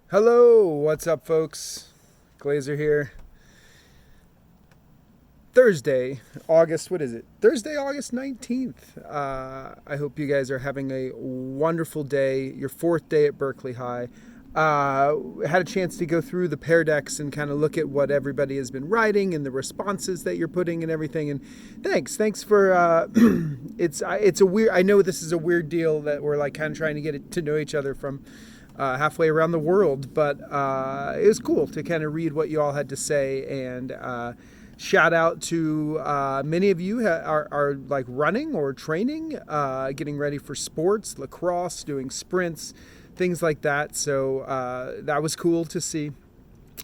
Hello, what's up, folks? Glazer here. Thursday, August, what is it? Thursday, August 19th. I hope you guys are having a wonderful day, your fourth day at Berkeley High. Had a chance to go through the Pear Decks and kind of look at what everybody has been writing and the responses that you're putting and everything. And thanks for. It's a weird. I know this is a weird deal that we're like kind of trying to get to know each other from halfway around the world, but it was cool to kind of read what you all had to say. And shout out to many of you are like running or training, getting ready for sports, lacrosse, doing sprints, things like that. So that was cool to see.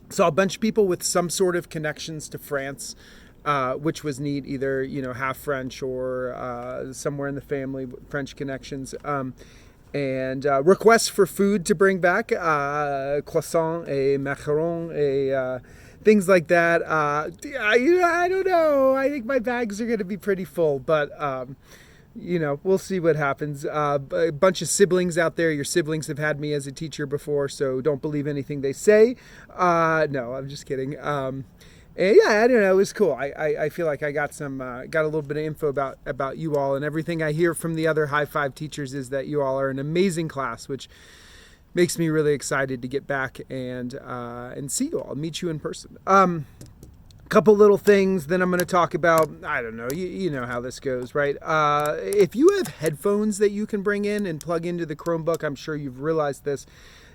Saw a bunch of people with some sort of connections to France, which was neat, either half French or somewhere in the family French connections. And requests for food to bring back, croissant, a macaron, a things like that. I don't know. I think my bags are going to be pretty full, but we'll see what happens. A bunch of siblings out there. Your siblings have had me as a teacher before, so don't believe anything they say. No, I'm just kidding. And yeah, I don't know. It was cool. I feel like I got got a little bit of info about you all, and everything I hear from the other High Five teachers is that you all are an amazing class, which makes me really excited to get back and see you all, meet you in person. Couple little things. Then I'm going to talk about, I don't know, you know how this goes, right? If you have headphones that you can bring in and plug into the Chromebook, I'm sure you've realized this.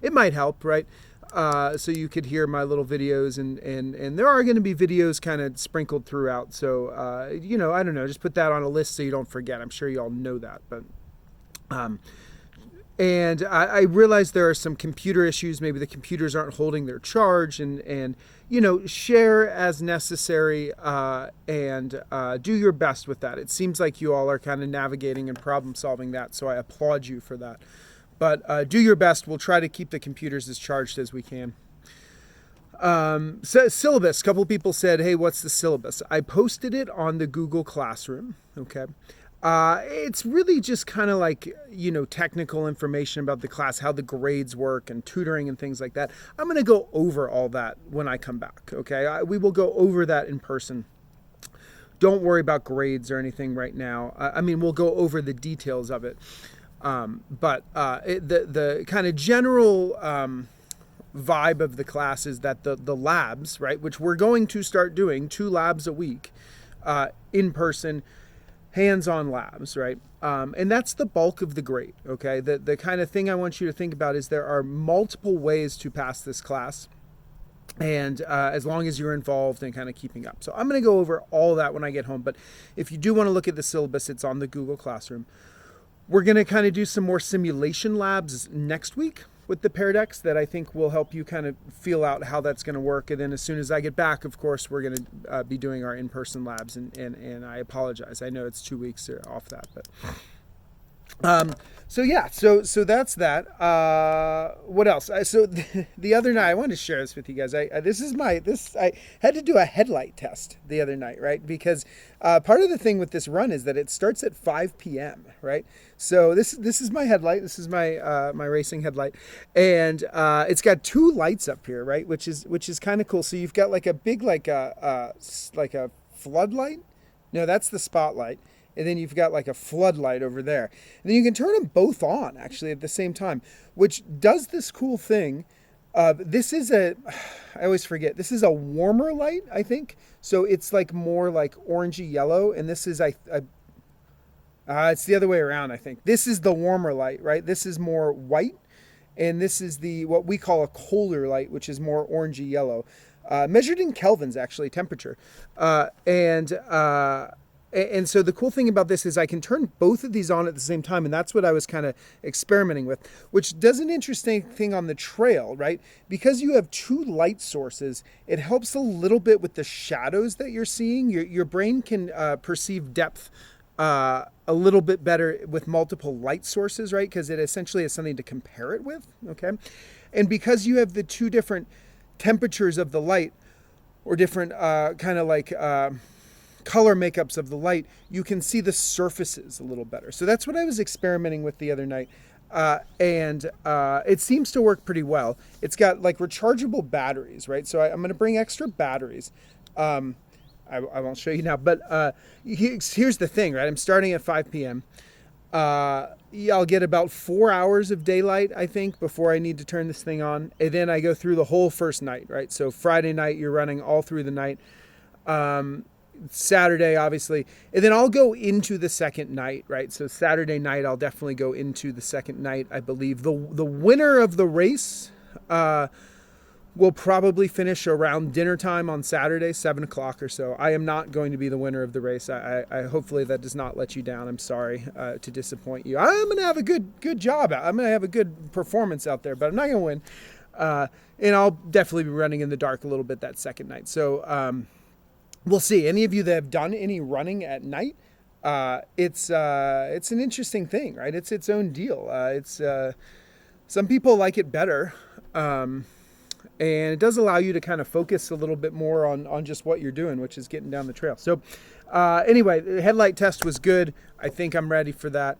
It might help, right? So you could hear my little videos, and there are going to be videos kind of sprinkled throughout. So, I don't know, just put that on a list so you don't forget. I'm sure you all know that, but, and I realize there are some computer issues. Maybe the computers aren't holding their charge, and share as necessary, and do your best with that. It seems like you all are kind of navigating and problem solving that, so I applaud you for that. But do your best. We'll try to keep the computers as charged as we can. So syllabus. A couple of people said, "Hey, what's the syllabus?" I posted it on the Google Classroom. Okay. It's really just kind of like, technical information about the class, how the grades work and tutoring and things like that. I'm going to go over all that when I come back. Okay. We will go over that in person. Don't worry about grades or anything right now. We'll go over the details of it. The kind of general vibe of the class is that the labs, right, which we're going to start doing 2 labs a week, in person, hands-on labs, right? And that's the bulk of the grade, okay? The kind of thing I want you to think about is there are multiple ways to pass this class, and as long as you're involved and kind of keeping up. So I'm going to go over all that when I get home, but if you do want to look at the syllabus, it's on the Google Classroom. We're going to kind of do some more simulation labs next week with the Pear Decks that I think will help you kind of feel out how that's going to work. And then as soon as I get back, of course, we're going to be doing our in-person labs. And I apologize. I know it's 2 weeks off that, but so that's that. What else? The other night, I wanted to share this with you guys. I had to do a headlight test the other night, right? Because part of the thing with this run is that it starts at 5 p.m., right? So this is my headlight. This is my my racing headlight, and it's got 2 lights up here, right? Which is kind of cool. So you've got like a big like a floodlight. No, that's the spotlight. And then you've got like a floodlight over there. And then you can turn them both on actually at the same time, which does this cool thing. This is I always forget, this is a warmer light, I think. So it's like more like orangey yellow. And this is, it's the other way around, I think. This is the warmer light, right? This is more white. And this is what we call a colder light, which is more orangey yellow. Measured in kelvins, actually, temperature. And so the cool thing about this is I can turn both of these on at the same time, and that's what I was kind of experimenting with, which does an interesting thing on the trail, right? Because you have 2 light sources, it helps a little bit with the shadows that you're seeing. Your brain can perceive depth a little bit better with multiple light sources, right? Because it essentially has something to compare it with, okay? And because you have the 2 different temperatures of the light, or different color makeups of the light, you can see the surfaces a little better. So that's what I was experimenting with the other night. and it seems to work pretty well. It's got like rechargeable batteries, right? So I'm going to bring extra batteries. I won't show you now, but here's the thing, right? I'm starting at 5 p.m. Yeah, I'll get about 4 hours of daylight, I think, before I need to turn this thing on. And then I go through the whole first night, right? So Friday night, you're running all through the night. Saturday, obviously. And then I'll go into the second night, right? So Saturday night, I'll definitely go into the second night, I believe. The winner of the race will probably finish around dinner time on Saturday, 7 o'clock or so. I am not going to be the winner of the race. I hopefully that does not let you down. I'm sorry to disappoint you. I'm going to have a good job. I'm going to have a good performance out there, but I'm not going to win. And I'll definitely be running in the dark a little bit that second night. So we'll see. Any of you that have done any running at night, it's an interesting thing, right? It's its own deal. Some people like it better. And it does allow you to kind of focus a little bit more on just what you're doing, which is getting down the trail. So anyway, the headlight test was good. I think I'm ready for that.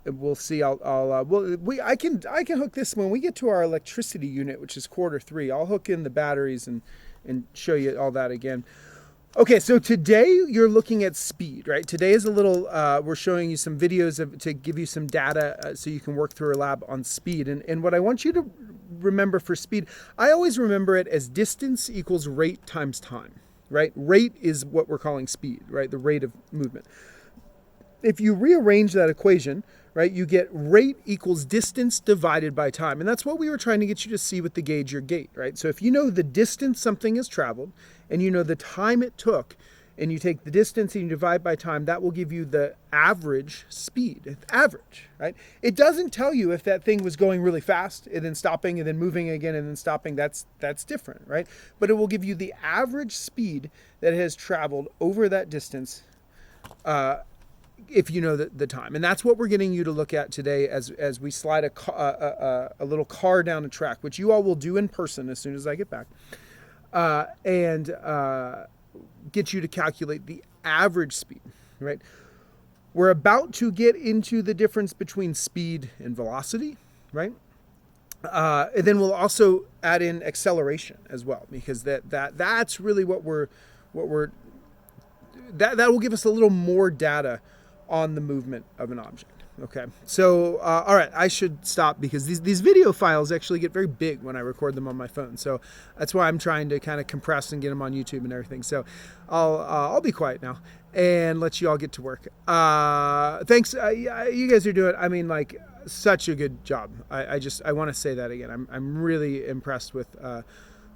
We'll see. I can hook this when we get to our electricity unit, which is Q3. I'll hook in the batteries and show you all that again. Okay, so today you're looking at speed, right? Today is a little, we're showing you some videos to give you some data so you can work through a lab on speed. And what I want you to remember for speed, I always remember it as distance equals rate times time, right? Rate is what we're calling speed, right? The rate of movement. If you rearrange that equation, right, you get rate equals distance divided by time. And that's what we were trying to get you to see with the Gauge Your Gait, right? So if you know the distance something has traveled and you know the time it took, and you take the distance and you divide by time, that will give you the average speed. It's average, right? It doesn't tell you if that thing was going really fast and then stopping and then moving again and then stopping. That's different, right? But it will give you the average speed that has traveled over that distance if you know the time. And that's what we're getting you to look at today as we slide a little car down a track, which you all will do in person as soon as I get back. And get you to calculate the average speed, right? We're about to get into the difference between speed and velocity, right? And then we'll also add in acceleration as well, because that's really what will give us a little more data on the movement of an object. Okay, so all right, I should stop because these video files actually get very big when I record them on my phone. So that's why I'm trying to kind of compress and get them on YouTube and everything. So I'll be quiet now and let you all get to work. Thanks, you guys are doing, I mean, like, such a good job. I want to say that again. I'm really impressed with the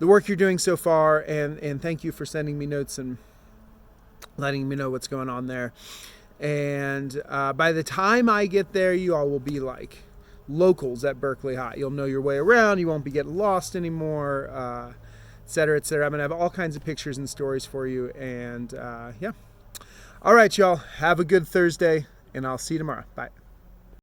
work you're doing so far, and thank you for sending me notes and letting me know what's going on there. And by the time I get there, you all will be like locals at Berkeley High. You'll know your way around. You won't be getting lost anymore, et cetera, et cetera. I'm going to have all kinds of pictures and stories for you. And yeah. All right, y'all. Have a good Thursday, and I'll see you tomorrow. Bye.